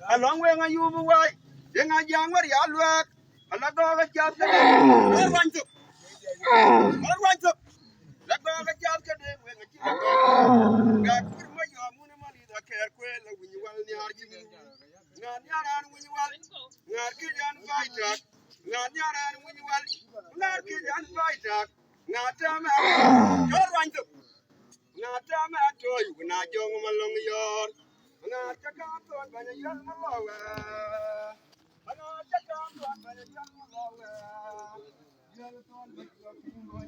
Along way, you away. Then I young what you work. And I go a job. I want to. I want to. Let go of a job. When a child got good money, the care when you want the argument. Not yaran when you want. Not get on fight truck. Not yaran when you want. Not get on fight truck. Not time. You're one to. Not time I told you when I young along your. Not the carton when a young lower. You're the one